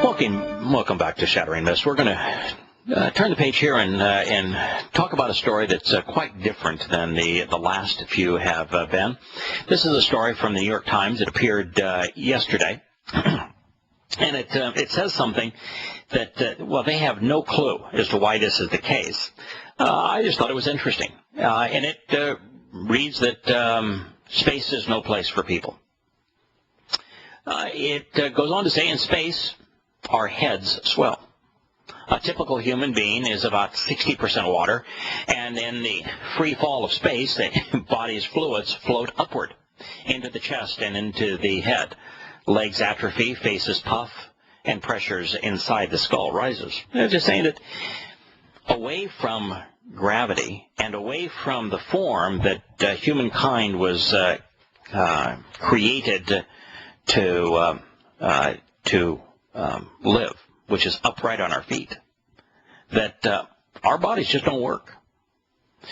Welcome back to Shattering Myths. We're going to turn the page here and talk about a story that's quite different than the last few have been. This is a story from the New York Times. It appeared yesterday, and it says something that, well, they have no clue as to why this is the case. I just thought it was interesting. And it reads that space is no place for people. It goes on to say, in space, our heads swell. A typical human being is about 60% water, and in the free fall of space, the body's fluids float upward into the chest and into the head. Legs atrophy, faces puff, and pressures inside the skull rises. They're just saying that away from gravity and away from the form that humankind was created to live, which is upright on our feet, that our bodies just don't work.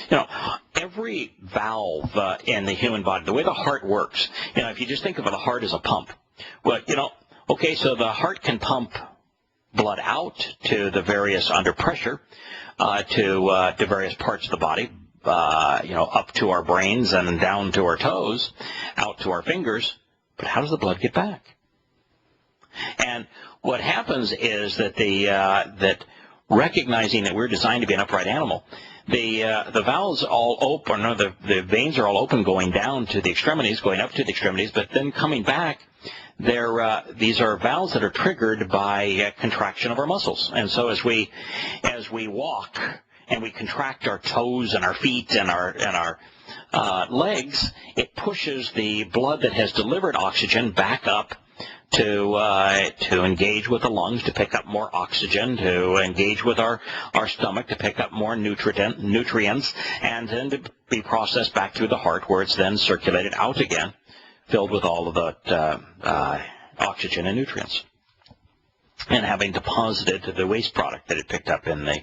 You know, every valve in the human body, the way the heart works, you know, if you just think of the heart as a pump, well, you know, okay, so the heart can pump blood out to the various, under pressure, to various parts of the body, you know, up to our brains and down to our toes, out to our fingers, but how does the blood get back? And what happens is that that recognizing that we're designed to be an upright animal, the valves all open, or the veins are all open going down to the extremities, going up to the extremities, but then coming back, these are valves that are triggered by contraction of our muscles. And so as we walk and we contract our toes and our feet and our legs, it pushes the blood that has delivered oxygen back up to engage with the lungs, to pick up more oxygen, to engage with our stomach, to pick up more nutrients, and then to be processed back through the heart, where it's then circulated out again, filled with all of the oxygen and nutrients, and having deposited the waste product that it picked up in the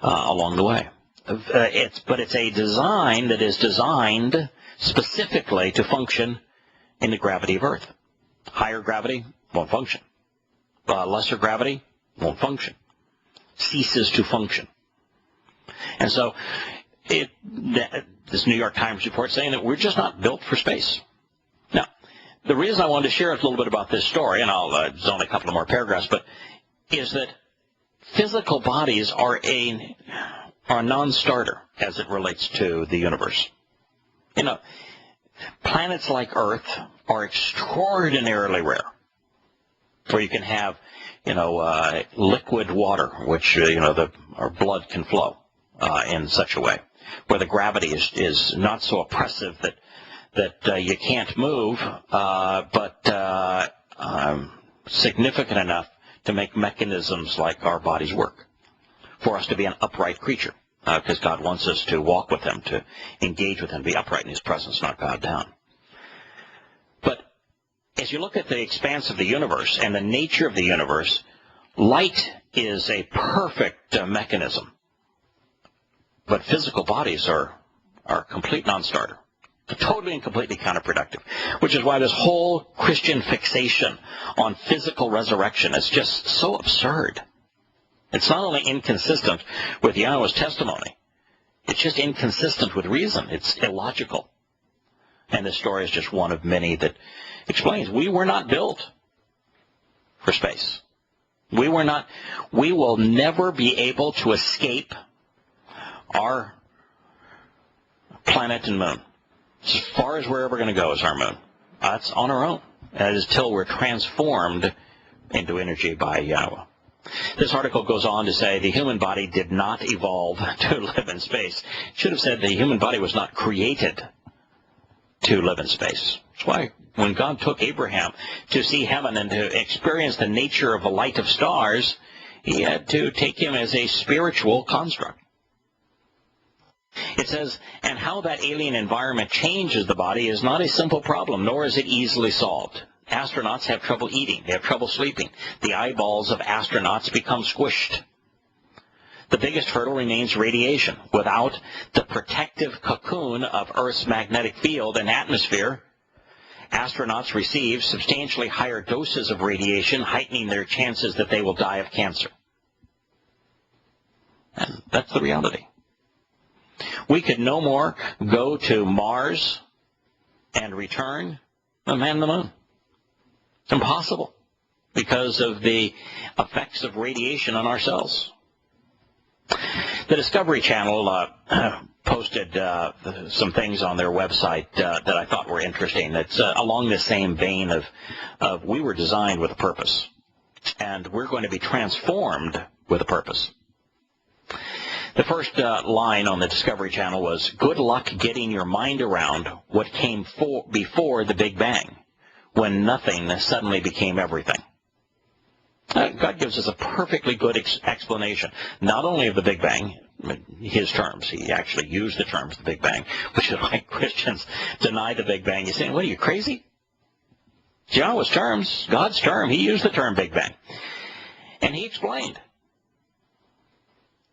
along the way. But it's a design that is designed specifically to function in the gravity of Earth. Higher gravity won't function. Lesser gravity won't function. Ceases to function. And so this New York Times report saying that we're just not built for space. Now, the reason I wanted to share a little bit about this story, and it's only a couple of more paragraphs, but is that physical bodies are a non-starter as it relates to the universe. You know, planets like Earth are extraordinarily rare, where you can have, you know, liquid water, which, you know, our blood can flow in such a way, where the gravity is not so oppressive that you can't move, but significant enough to make mechanisms like our bodies work, for us to be an upright creature, because God wants us to walk with Him, to engage with Him, be upright in His presence, not bowed down. But as you look at the expanse of the universe and the nature of the universe, light is a perfect mechanism. But physical bodies are a complete non-starter, totally and completely counterproductive, which is why this whole Christian fixation on physical resurrection is just so absurd. It's not only inconsistent with Yahowah's testimony, it's just inconsistent with reason. It's illogical. And this story is just one of many that explains we were not built for space. We will never be able to escape our planet and moon. As far as we're ever going to go is our moon. That's on our own. That is till we're transformed into energy by Yahowah. This article goes on to say the human body did not evolve to live in space. It should have said the human body was not created to live in space. That's why when God took Abraham to see heaven and to experience the nature of the light of stars, He had to take him as a spiritual construct. It says, and how that alien environment changes the body is not a simple problem, nor is it easily solved. Astronauts have trouble eating. They have trouble sleeping. The eyeballs of astronauts become squished. The biggest hurdle remains radiation. Without the protective cocoon of Earth's magnetic field and atmosphere, astronauts receive substantially higher doses of radiation, heightening their chances that they will die of cancer. And that's the reality. We could no more go to Mars and return than man the moon. It's impossible because of the effects of radiation on our cells. The Discovery Channel posted some things on their website that I thought were interesting. It's along the same vein of we were designed with a purpose, and we're going to be transformed with a purpose. The first line on the Discovery Channel was, "Good luck getting your mind around what came before the Big Bang, when nothing suddenly became everything." God gives us a perfectly good explanation, not only of the Big Bang, his terms. He actually used the terms the Big Bang, which is why Christians deny the Big Bang. You're saying, what, are you crazy? Yahowah's terms, God's term, he used the term Big Bang. And he explained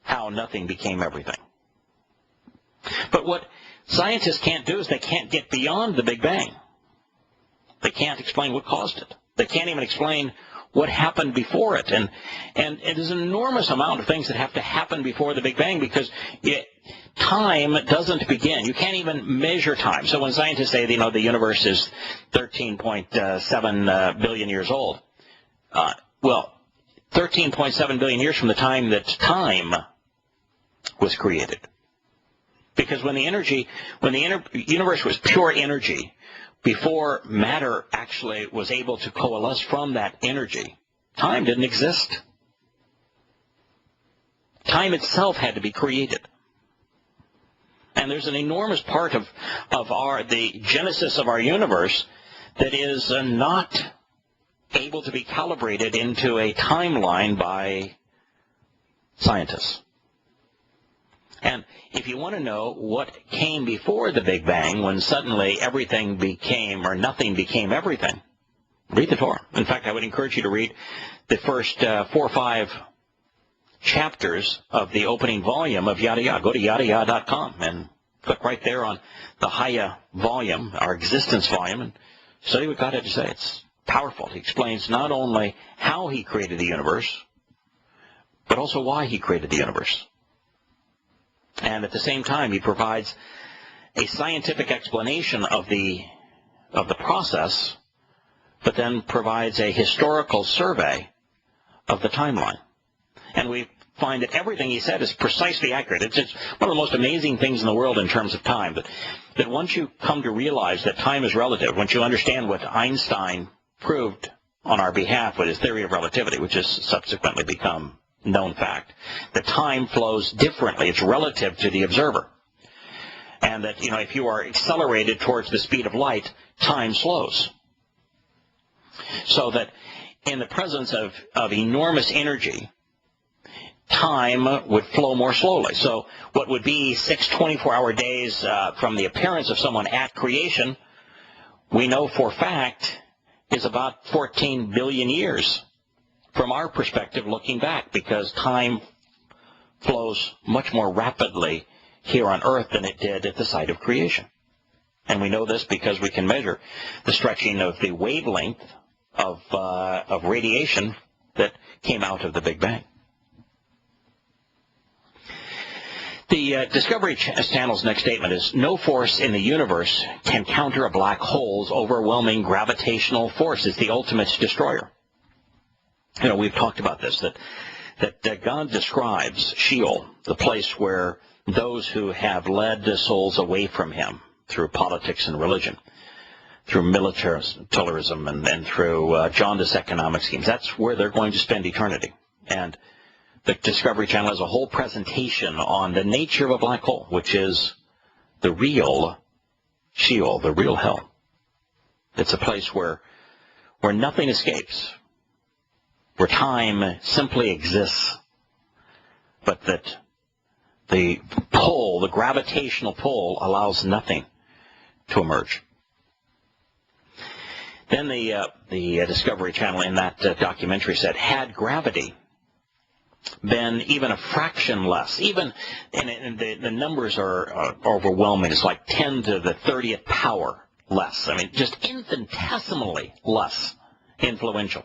how nothing became everything. But what scientists can't do is they can't get beyond the Big Bang. They can't explain what caused it. They can't even explain what happened before it. And there's an enormous amount of things that have to happen before the Big Bang because time doesn't begin. You can't even measure time. So when scientists say, the universe is 13.7 billion years old, 13.7 billion years from the time that time was created. Because when the universe was pure energy, before matter actually was able to coalesce from that energy, time didn't exist. Time itself had to be created. And there's an enormous part of the genesis of our universe that is not able to be calibrated into a timeline by scientists. And if you want to know what came before the Big Bang, when suddenly everything became, or nothing became everything, read the Torah. In fact, I would encourage you to read the first 4 or 5 chapters of the opening volume of Yahowah. Go to Yahowah.com and click right there on the Haya volume, our existence volume, and study what God had to say. It's powerful. He explains not only how he created the universe, but also why he created the universe. And at the same time, he provides a scientific explanation of the process, but then provides a historical survey of the timeline. And we find that everything he said is precisely accurate. It's one of the most amazing things in the world in terms of time. That once you come to realize that time is relative, once you understand what Einstein proved on our behalf with his theory of relativity, which has subsequently become known fact, that time flows differently. It's relative to the observer. And that, if you are accelerated towards the speed of light, time slows. So that in the presence of enormous energy, time would flow more slowly. So what would be 6 24-hour days from the appearance of someone at creation, we know for fact is about 14 billion years from our perspective looking back, because time flows much more rapidly here on Earth than it did at the site of creation. And we know this because we can measure the stretching of the wavelength of radiation that came out of the Big Bang. The Discovery Channel's next statement is, "No force in the universe can counter a black hole's overwhelming gravitational force. It's the ultimate destroyer." We've talked about this, that God describes Sheol, the place where those who have led the souls away from him through politics and religion, through militarism and through jaundiced economic schemes, that's where they're going to spend eternity. And the Discovery Channel has a whole presentation on the nature of a black hole, which is the real Sheol, the real hell. It's a place where nothing escapes, where time simply exists, but that the pull, the gravitational pull, allows nothing to emerge. Then the Discovery Channel in that documentary said, had gravity been even a fraction less, and the numbers are overwhelming. It's like 10 to the 30th power less, I mean, just infinitesimally less influential,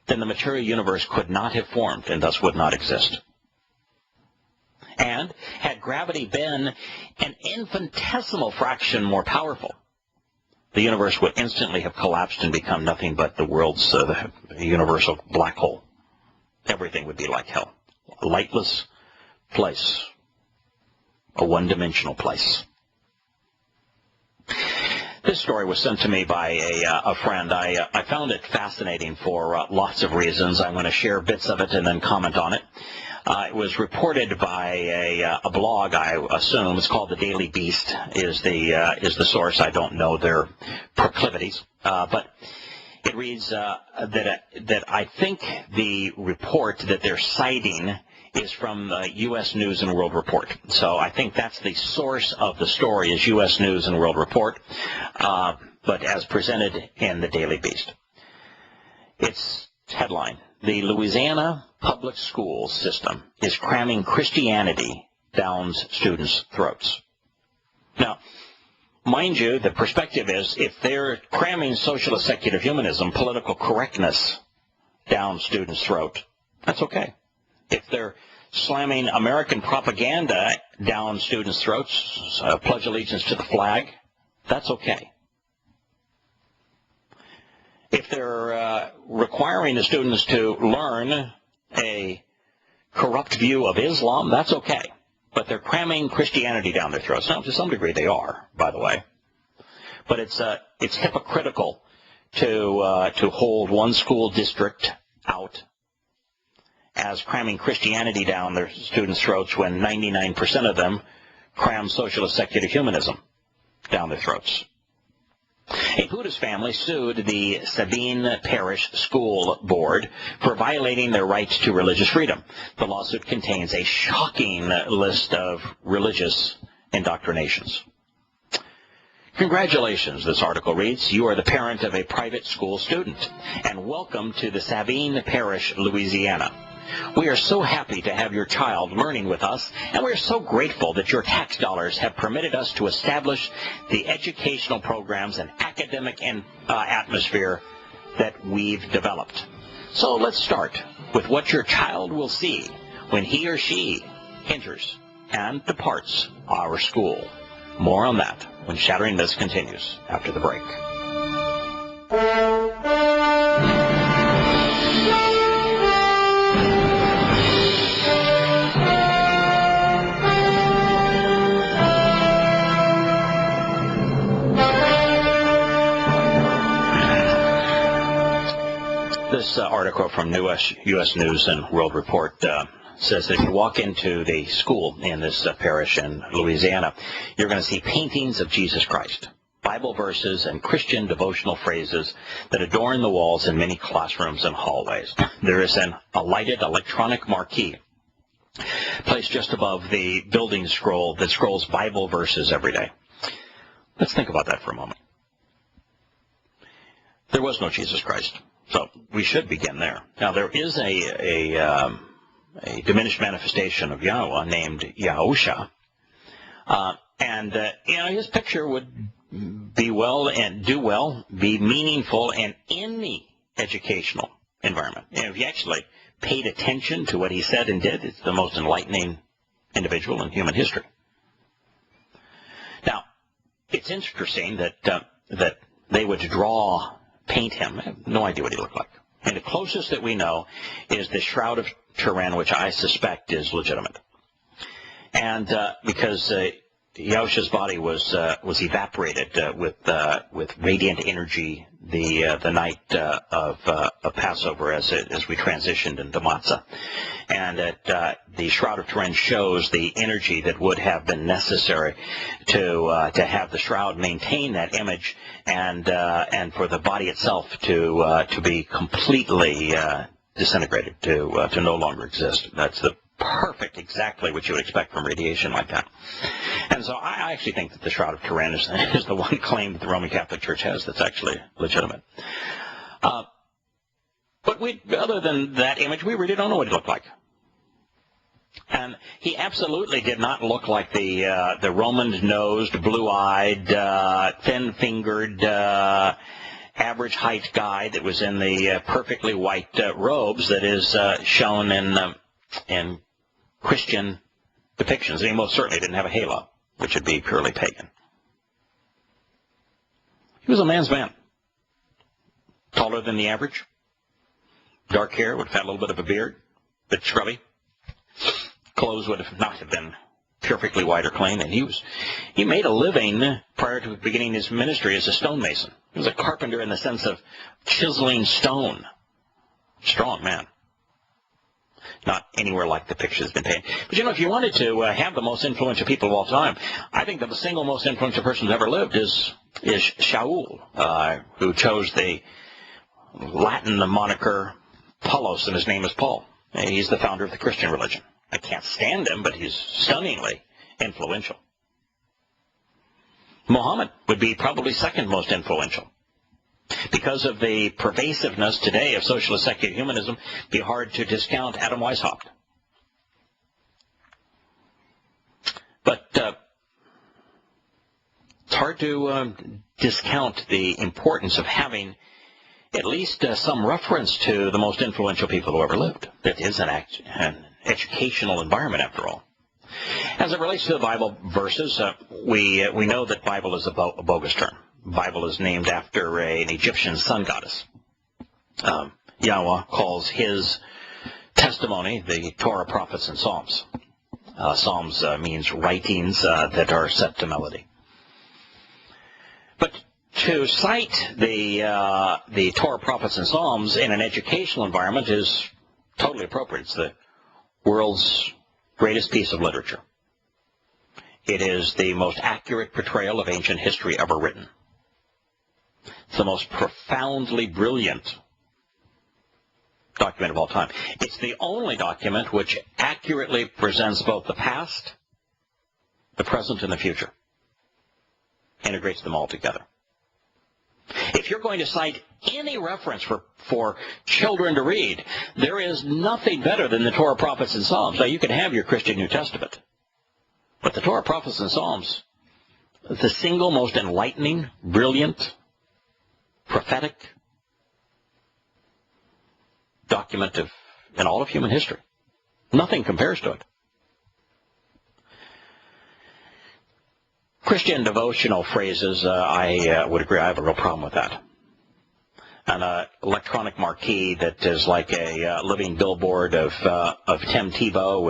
then the material universe could not have formed and thus would not exist. And had gravity been an infinitesimal fraction more powerful, the universe would instantly have collapsed and become nothing but the world's the universal black hole. Everything would be like hell. A lightless place. A one-dimensional place. This story was sent to me by a friend. I found it fascinating for lots of reasons. I'm going to share bits of it and then comment on it. It was reported by a blog, I assume. It's called The Daily Beast, is the source. I don't know their proclivities, but it reads that I think the report that they're citing is from the U.S. News and World Report. So I think that's the source of the story, is U.S. News and World Report, but as presented in the Daily Beast. Its headline: the Louisiana public school system is cramming Christianity down students' throats. Now, mind you, the perspective is, if they're cramming socialist secular humanism, political correctness, down students' throat, that's okay. If they're slamming American propaganda down students' throats, pledge allegiance to the flag, that's okay. If they're requiring the students to learn a corrupt view of Islam, that's okay. But they're cramming Christianity down their throats. Now, to some degree they are, by the way. But it's hypocritical to hold one school district out as cramming Christianity down their students' throats when 99% of them cram socialist secular humanism down their throats. A Buddhist family sued the Sabine Parish School Board for violating their rights to religious freedom. The lawsuit contains a shocking list of religious indoctrinations. Congratulations, this article reads. You are the parent of a private school student, and welcome to the Sabine Parish, Louisiana. We are so happy to have your child learning with us, and we are so grateful that your tax dollars have permitted us to establish the educational programs and academic atmosphere that we've developed. So let's start with what your child will see when he or she enters and departs our school. More on that when Shattering Myths continues after the break. This article from U.S. News and World Report says that if you walk into the school in this parish in Louisiana, you're going to see paintings of Jesus Christ, Bible verses, and Christian devotional phrases that adorn the walls in many classrooms and hallways. There is a lighted electronic marquee placed just above the building scroll that scrolls Bible verses every day. Let's think about that for a moment. There was no Jesus Christ. So we should begin there. Now, there is a diminished manifestation of Yahowah named Yahusha, and his picture would be well and do well, be meaningful in any educational environment. And if you actually paid attention to what he said and did, it's the most enlightening individual in human history. Now, it's interesting that they would paint him. I have no idea what he looked like. And the closest that we know is the Shroud of Turin, which I suspect is legitimate. And because Yahusha's body was evaporated with radiant energy the night of Passover as we transitioned into Matzah, and that the Shroud of Turin shows the energy that would have been necessary to have the shroud maintain that image, and for the body itself to be completely disintegrated, to no longer exist. That's the perfect, exactly what you would expect from radiation like that. And so I actually think that the Shroud of Turin is the one claim that the Roman Catholic Church has that's actually legitimate. But other than that image, we really don't know what he looked like. And he absolutely did not look like the Roman-nosed, blue-eyed, thin-fingered, average-height guy that was in the perfectly white robes that is shown in Christian depictions. And he most certainly didn't have a halo, which would be purely pagan. He was a man's man. Taller than the average. Dark hair, would have had a little bit of a beard, a bit scrubby. Clothes would have not have been perfectly white or clean, and he made a living prior to beginning his ministry as a stonemason. He was a carpenter in the sense of chiseling stone. Strong man. Not anywhere like the picture has been painted. But if you wanted to have the most influential people of all time, I think the single most influential person who's ever lived is Shaul, who chose the Latin moniker Paulos, and his name is Paul. And he's the founder of the Christian religion. I can't stand him, but he's stunningly influential. Muhammad would be probably second most influential. Because of the pervasiveness today of socialist secular humanism, it'd be hard to discount Adam Weishaupt. But it's hard to discount the importance of having at least some reference to the most influential people who ever lived. It is an educational environment, after all. As it relates to the Bible verses, we know that Bible is a bogus term. Bible is named after an Egyptian sun goddess. Yahowah calls his testimony the Torah, prophets, and Psalms. Psalms means writings that are set to melody. But to cite the Torah, prophets, and Psalms in an educational environment is totally appropriate. It's the world's greatest piece of literature. It is the most accurate portrayal of ancient history ever written. It's the most profoundly brilliant document of all time. It's the only document which accurately presents both the past, the present, and the future. Integrates them all together. If you're going to cite any reference for children to read, there is nothing better than the Torah, prophets, and Psalms. Now, you can have your Christian New Testament, but the Torah, prophets, and Psalms, the single most enlightening, brilliant, prophetic document in all of human history. Nothing compares to it. Christian devotional phrases, I would agree, I have a real problem with that. An electronic marquee that is like a living billboard of Tim Tebow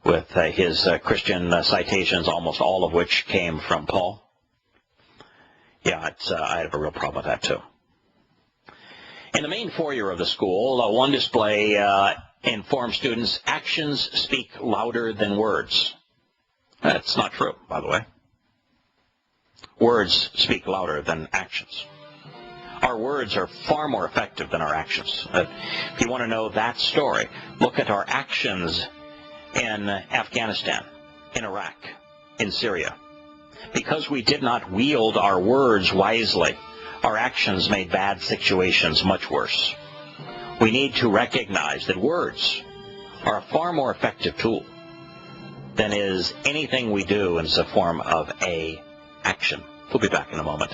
with his Christian citations, almost all of which came from Paul. Yeah, I have a real problem with that too. In the main foyer of the school, one display informs students, actions speak louder than words. That's not true, by the way. Words speak louder than actions. Our words are far more effective than our actions. If you want to know that story, look at our actions in Afghanistan, in Iraq, in Syria. Because we did not wield our words wisely, our actions made bad situations much worse. We need to recognize that words are a far more effective tool than is anything we do as a form of action. We'll be back in a moment.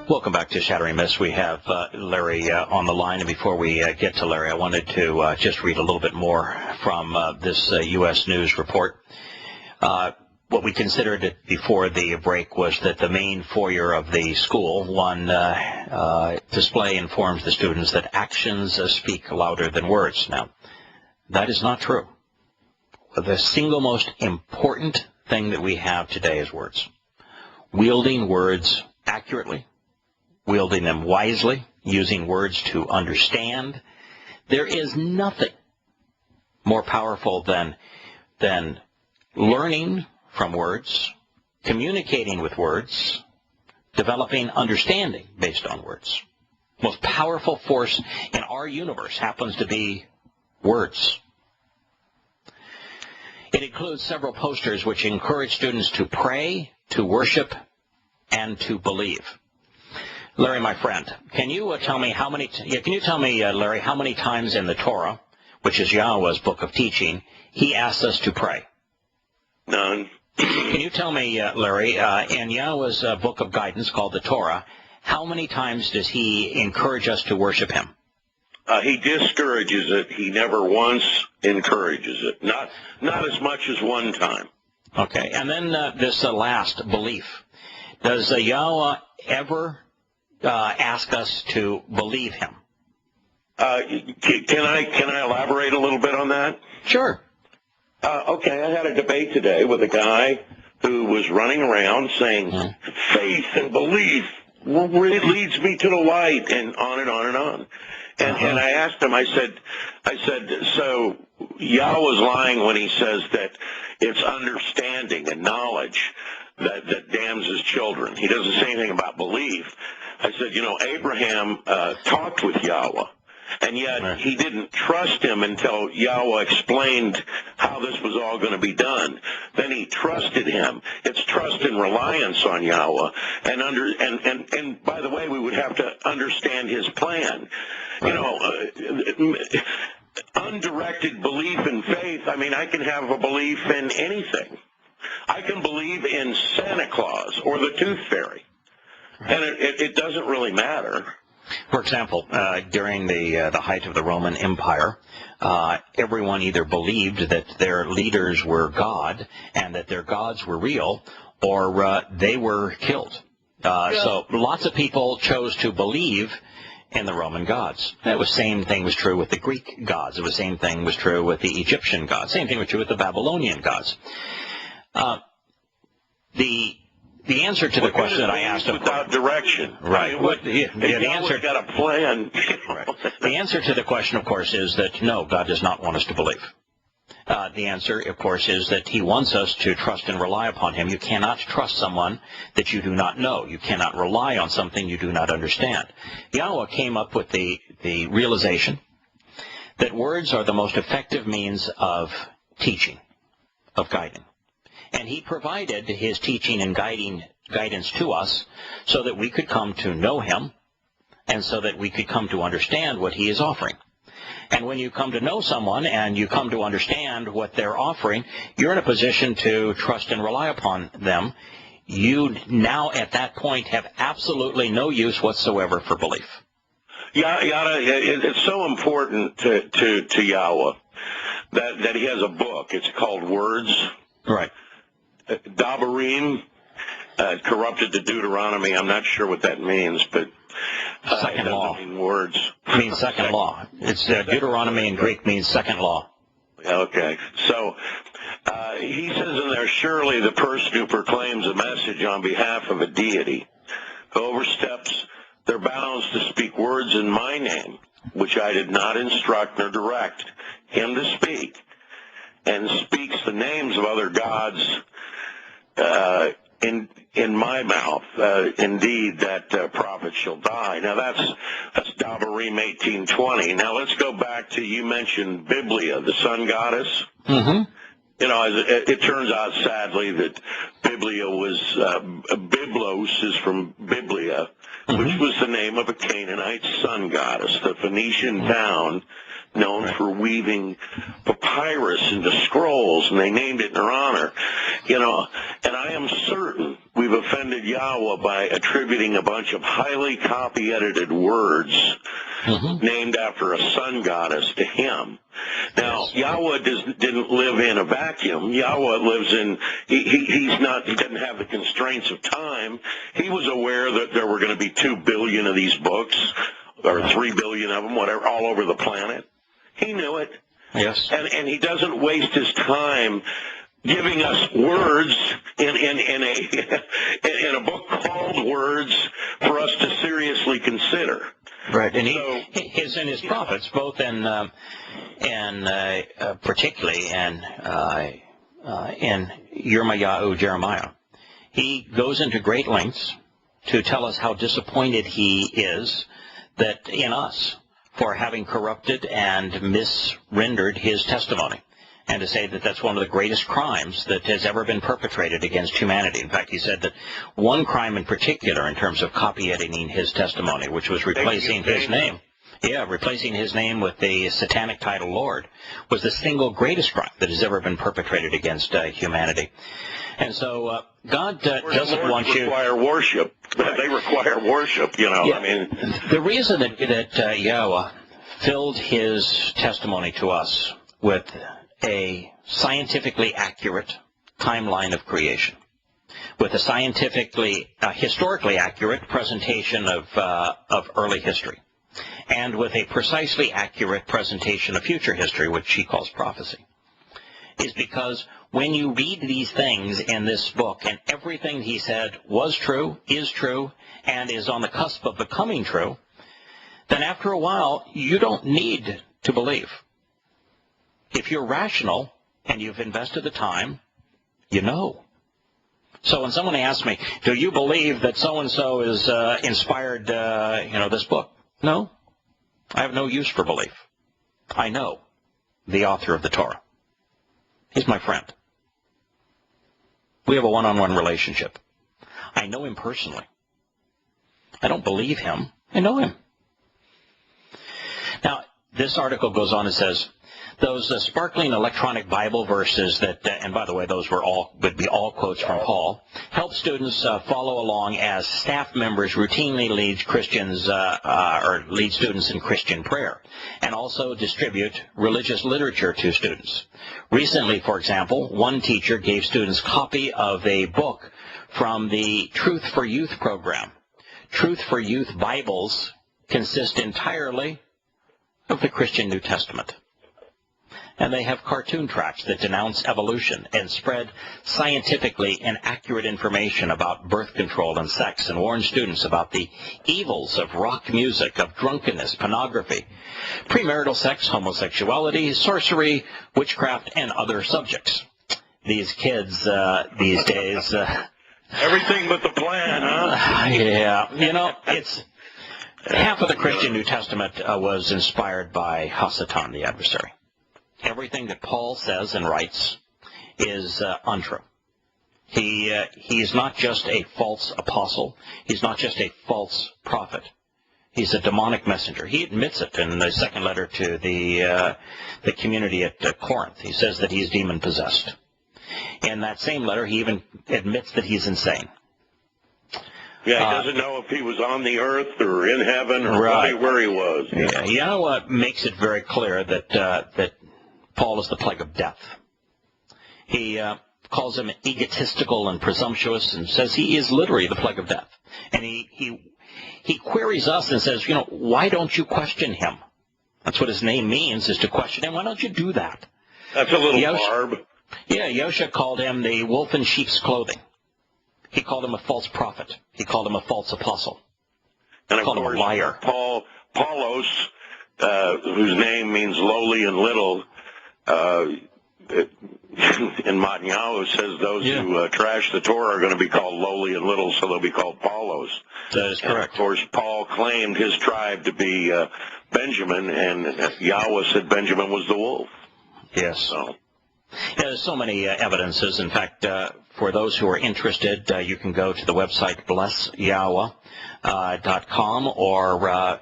Welcome back to Shattering Myths. We have Larry on the line, and before we get to Larry, I wanted to just read a little bit more from this U.S. News report. What we considered before the break was that the main foyer of the school, one display informs the students that actions speak louder than words. Now, that is not true. The single most important thing that we have today is words. Wielding words accurately, wielding them wisely, using words to understand. There is nothing more powerful than learning from words, communicating with words, developing understanding based on words. The most powerful force in our universe happens to be words. It includes several posters which encourage students to pray, to worship, and to believe. Larry, my friend, can you tell me how many? Larry, how many times in the Torah, which is Yahowah's book of teaching, he asks us to pray? None. Can you tell me, Larry, in Yahowah's book of guidance called the Torah, how many times does he encourage us to worship him? He discourages it. He never once encourages it. Not as much as one time. Okay, and then this last belief. Does Yahowah ever ask us to believe him? Can I elaborate a little bit on that? Sure. Okay, I had a debate today with a guy who was running around saying faith and belief leads me to the light, and on and on and on. And I asked him, I said, so Yahweh's lying when he says that it's understanding and knowledge that damns his children. He doesn't say anything about belief. I said, Abraham talked with Yahweh, and yet he didn't trust him until Yahweh explained how this was all going to be done. Then he trusted him. It's trust and reliance on Yahweh. And by the way, we would have to understand his plan. Undirected belief and faith, I can have a belief in anything. I can believe in Santa Claus or the Tooth Fairy. And it doesn't really matter. For example, during the height of the Roman Empire, everyone either believed that their leaders were God and that their gods were real, or they were killed. So lots of people chose to believe in the Roman gods. The same thing was true with the Greek gods. The same thing was true with the Egyptian gods. Same thing was true with the Babylonian gods. The answer to the question that I asked him, without direction, right? The answer got a plan. Right. The answer to the question, of course, is that no, God does not want us to believe. The answer, of course, is that he wants us to trust and rely upon him. You cannot trust someone that you do not know. You cannot rely on something you do not understand. Yahowah came up with the realization that words are the most effective means of teaching, of guiding. And he provided his teaching and guidance to us so that we could come to know him and so that we could come to understand what he is offering. And when you come to know someone and you come to understand what they're offering, you're in a position to trust and rely upon them. You now, at that point, have absolutely no use whatsoever for belief. It's so important to Yahweh that he has a book. It's called Words. Right. Dabarim, corrupted to Deuteronomy. I'm not sure what that means, but second it law. Mean words. It means second law. It's Deuteronomy in Greek means second law. Okay. So he says in there, surely the person who proclaims a message on behalf of a deity who oversteps their bounds to speak words in my name, which I did not instruct nor direct him to speak, and speaks the names of other gods in my mouth, indeed that prophet shall die. Now that's Dabarim 18:20. Now let's go back to, you mentioned Biblia, the sun goddess. Mm-hmm. It turns out sadly that Biblia was Byblos is from Biblia, which was the name of a Canaanite sun goddess, the Phoenician town known for weaving papyrus into scrolls, and they named it in her honor. And I am certain we've offended Yahweh by attributing a bunch of highly copy-edited words named after a sun goddess to him. Now, Yahweh didn't live in a vacuum. Yahweh lives in, he doesn't have the constraints of time. He was aware that there were going to be 2 billion of these books, or 3 billion of them, whatever, all over the planet. He knew it. Yes. And he doesn't waste his time giving us words in a book called Words for us to seriously consider. Right, and his prophets, both particularly in Yirmiyahu, Jeremiah, he goes into great lengths to tell us how disappointed he is that in us for having corrupted and misrendered his testimony, and to say that that's one of the greatest crimes that has ever been perpetrated against humanity. In fact, he said that one crime in particular, in terms of copy editing his testimony, which was replacing his name, replacing his name with the satanic title Lord, was the single greatest crime that has ever been perpetrated against humanity. And so God doesn't want you... require worship. They require worship, you know. Yeah, I mean, the reason that Yahowah filled his testimony to us with a scientifically accurate timeline of creation, with a scientifically, historically accurate presentation of early history, and with a precisely accurate presentation of future history, which he calls prophecy, is because when you read these things in this book, and everything he said was true, is true, and is on the cusp of becoming true, then after a while, you don't need to believe. If you're rational and you've invested the time, you know. So when someone asks me, do you believe that so-and-so is inspired, this book? No. I have no use for belief. I know the author of the Torah. He's my friend. We have a one-on-one relationship. I know him personally. I don't believe him. I know him. Now, this article goes on and says, those sparkling electronic Bible verses that, and by the way, those would be all quotes from Paul, help students follow along as staff members routinely lead Christians or lead students in Christian prayer, and also distribute religious literature to students. Recently, for example, one teacher gave students a copy of a book from the Truth for Youth program. Truth for Youth Bibles consist entirely of the Christian New Testament. And they have cartoon tracks that denounce evolution and spread scientifically inaccurate information about birth control and sex, and warn students about the evils of rock music, of drunkenness, pornography, premarital sex, homosexuality, sorcery, witchcraft, and other subjects. These kids these days... everything but the plan, huh? Yeah. It's... half of the Christian New Testament was inspired by Hasatan, the adversary. Everything that Paul says and writes is untrue. He's not just a false apostle. He's not just a false prophet. He's a demonic messenger. He admits it in the second letter to the community at Corinth. He says that he's demon-possessed. In that same letter, he even admits that he's insane. Yeah, he doesn't know if he was on the earth or in heaven or right. where he was. Yeah, Yahowah makes it very clear that Paul is the plague of death. He calls him egotistical and presumptuous, and says he is literally the plague of death. And he queries us and says, why don't you question him? That's what his name means, is to question him. Why don't you do that? That's a little barb. Yeah, Yosha called him the wolf in sheep's clothing. He called him a false prophet. He called him a false apostle. And he called him a liar. Paulos, whose name means lowly and little, in Netanyahu says those who trash the Torah are going to be called lowly and little, so they'll be called Paulos. That is correct. And of course, Paul claimed his tribe to be Benjamin, and Yahweh said Benjamin was the wolf. Yes. So. Yeah, there's so many evidences. In fact, for those who are interested, you can go to the website blessyahowah.com or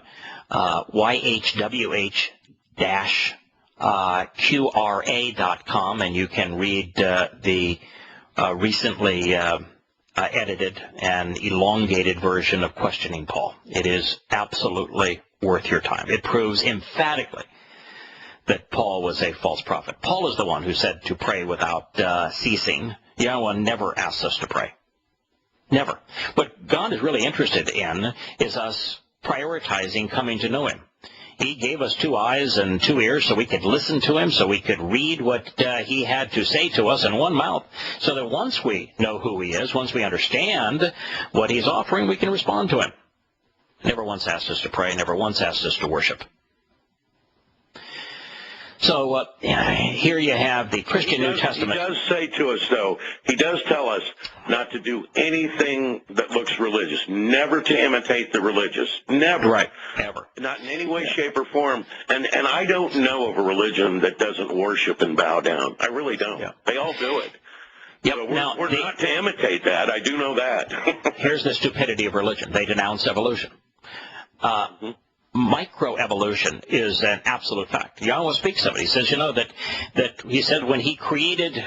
yhwh-qra.com, and you can read the recently edited and elongated version of Questioning Paul. It is absolutely worth your time. It proves emphatically that Paul was a false prophet. Paul is the one who said to pray without ceasing. Yahowah never asks us to pray. Never. What God is really interested in is us prioritizing coming to know him. He gave us 2 eyes and 2 ears so we could listen to him, so we could read what he had to say to us, and 1 mouth, so that once we know who he is, once we understand what he's offering, we can respond to him. Never once asked us to pray, never once asked us to worship. So here you have the Christian New Testament. He does say to us, though, he does tell us not to do anything that looks religious, never to imitate the religious, never. Right, ever. Not in any way, shape, or form. And I don't know of a religion that doesn't worship and bow down. I really don't. Yeah. They all do it. Yep. So now, we're not to imitate that. I do know that. Here's the stupidity of religion. They denounce evolution. Microevolution is an absolute fact. Yahowah speaks of it. He says, that he said when he created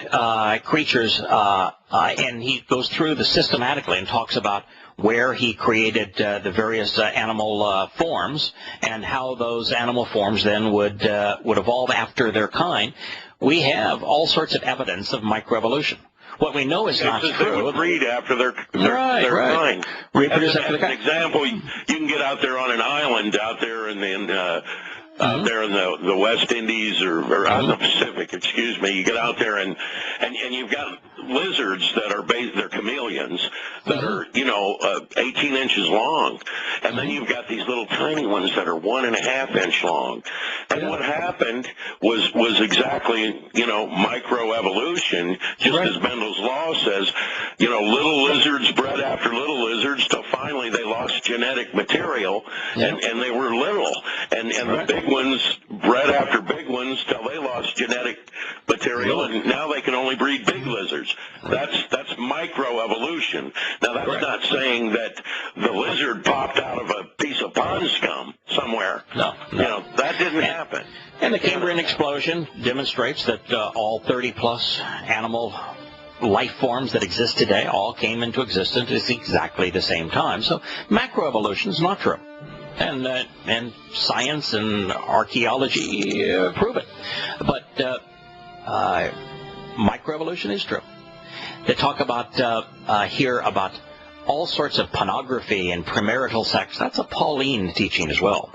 creatures, and he goes through the systematically and talks about where he created the various animal forms and how those animal forms then would evolve after their kind. We have all sorts of evidence of microevolution. What we know is not true. They would breed after their kind. Reproduce after their kind. As an example, you can get out there on an island out there in the West Indies or out in the Pacific, excuse me. You get out there and you've got lizards that are they're chameleons that are 18 inches long, and then you've got these little tiny ones that are 1.5 inch long. And what happened was exactly microevolution, just as Mendel's law says. Little lizards bred after little lizards till finally they lost genetic material, and they were little, and the big ones bred after big ones till they lost genetic material, and now they can only breed big lizards. That's microevolution. Now that's not saying that the lizard popped out of a piece of pond scum somewhere. No. That didn't happen. And the Cambrian explosion demonstrates that all 30-plus animal life forms that exist today all came into existence at exactly the same time. So macroevolution is not true. And science and archaeology prove it. But microevolution is true. They talk about here about all sorts of pornography and premarital sex. That's a Pauline teaching as well.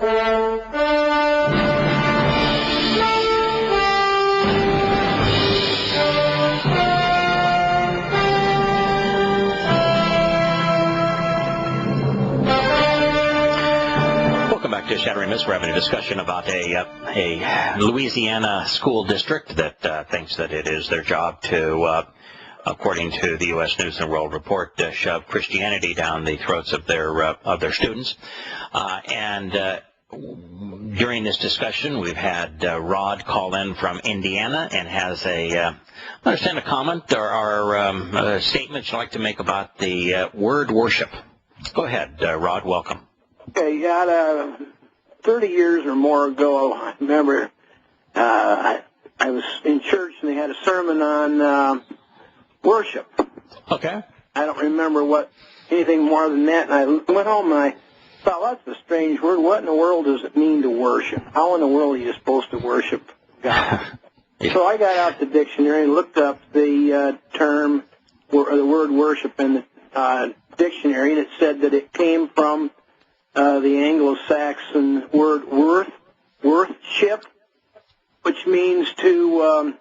Welcome back to Shattering Myths. We're having a discussion about a Louisiana school district that thinks that it is their job to, according to the U.S. News and World Report, shove Christianity down the throats of their students. And during this discussion, we've had Rod call in from Indiana and has I understand a comment or a statement you'd like to make about the word worship. Go ahead, Rod. Welcome. Okay, 30 years or more ago, I remember I was in church and they had a sermon on worship. Okay. I don't remember anything more than that, and I went home and I thought, that's a strange word. What in the world does it mean to worship? How in the world are you supposed to worship God? So I got out the dictionary and looked up the term, or the word worship in the dictionary, and it said that it came from the Anglo-Saxon word worthship, which means to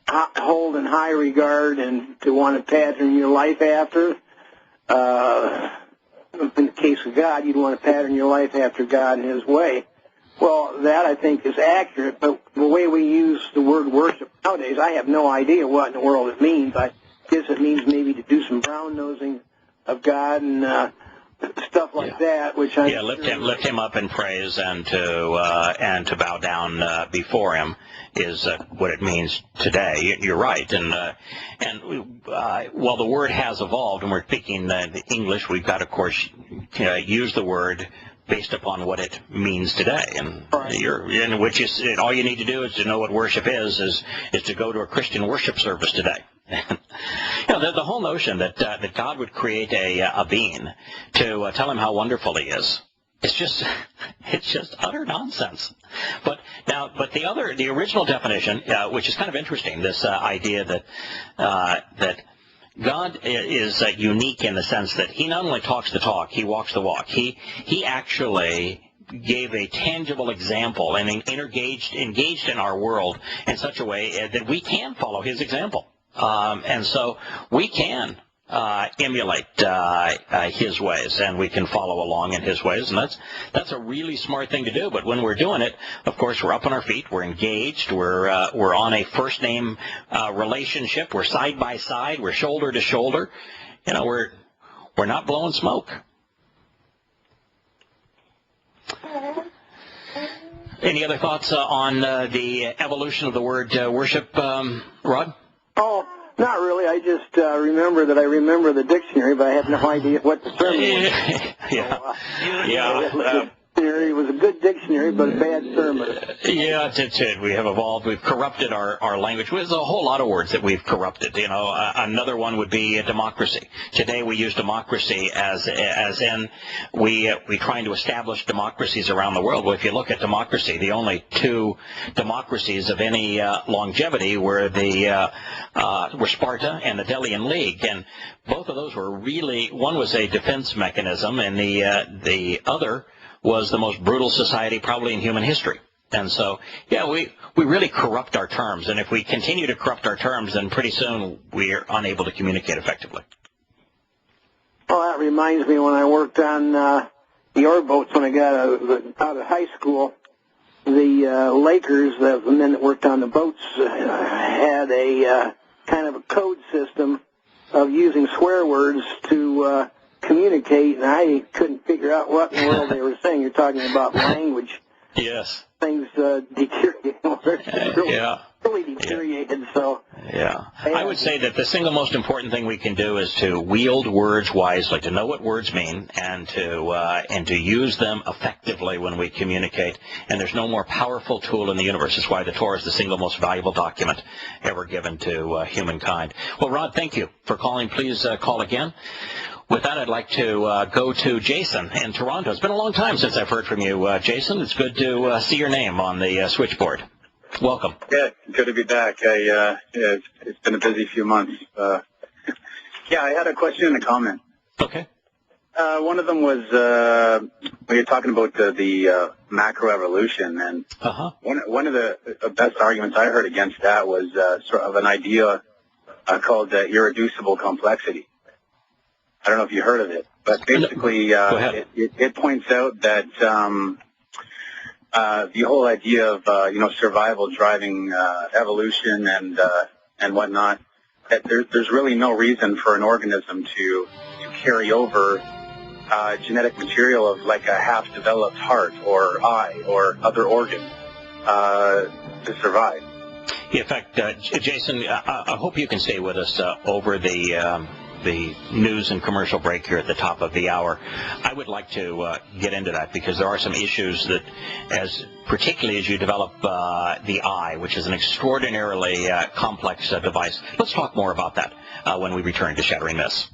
hold in high regard and to want to pattern your life after. In the case of God, you'd want to pattern your life after God and His way. Well, that I think is accurate, but the way we use the word worship nowadays, I have no idea what in the world it means. I guess it means maybe to do some brown-nosing of God and stuff like that, which I lift him up in praise and to bow down before Him is what it means today. You're right, and while the word has evolved, and we're speaking the English, we've got, of course, use the word based upon what it means today, and which is all you need to do is to know what worship is to go to a Christian worship service today. The whole notion that God would create a being to tell him how wonderful He is, it's just utter nonsense. But the original definition, which is kind of interesting, this idea that God is unique in the sense that He not only talks the talk, He walks the walk. He actually gave a tangible example and engaged in our world in such a way that we can follow His example. And so we can emulate his ways, and we can follow along in his ways, and that's a really smart thing to do. But when we're doing it, of course, we're up on our feet, we're engaged, we're on a first name relationship, we're side by side, we're shoulder to shoulder. We're not blowing smoke. Any other thoughts on the evolution of the word worship, Rod? Oh, not really. I just remember that I remember the dictionary, but I have no idea what the term was. Yeah. It was a good dictionary, but a bad term. Yeah, that's it. We have evolved. We've corrupted our language. There's a whole lot of words that we've corrupted. Another one would be democracy. Today we use democracy as in we trying to establish democracies around the world. Well, if you look at democracy, the only two democracies of any longevity were were Sparta and the Delian League, and both of those were really, one was a defense mechanism, and the other was the most brutal society probably in human history. And so, yeah, we really corrupt our terms. And if we continue to corrupt our terms, then pretty soon we're unable to communicate effectively. Well, that reminds me when I worked on the boats when I got out of high school, the Lakers, the men that worked on the boats, had a kind of a code system of using swear words to communicate, and I couldn't figure out what in the world they were saying. You're talking about language. Yes. Things deteriorated. Really deteriorated. So. Yeah. I would say that the single most important thing we can do is to wield words wisely, to know what words mean, and to use them effectively when we communicate. And there's no more powerful tool in the universe. That's why the Torah is the single most valuable document ever given to humankind. Well, Rod, thank you for calling. Please call again. With that, I'd like to go to Jason in Toronto. It's been a long time since I've heard from you, Jason. It's good to see your name on the switchboard. Welcome. Yeah, good to be back. It's been a busy few months. I had a question and a comment. Okay. One of them was when you're talking about the macroevolution, and one of the best arguments I heard against that was sort of an idea called irreducible complexity. I don't know if you heard of it, but basically it points out that the whole idea of survival driving evolution and whatnot, that there's really no reason for an organism to carry over genetic material of like a half-developed heart or eye or other organ to survive. In fact, Jason, I hope you can stay with us over the news and commercial break here at the top of the hour. I would like to get into that because there are some issues that, particularly as you develop the eye, which is an extraordinarily complex device. Let's talk more about that when we return to Shattering Myths.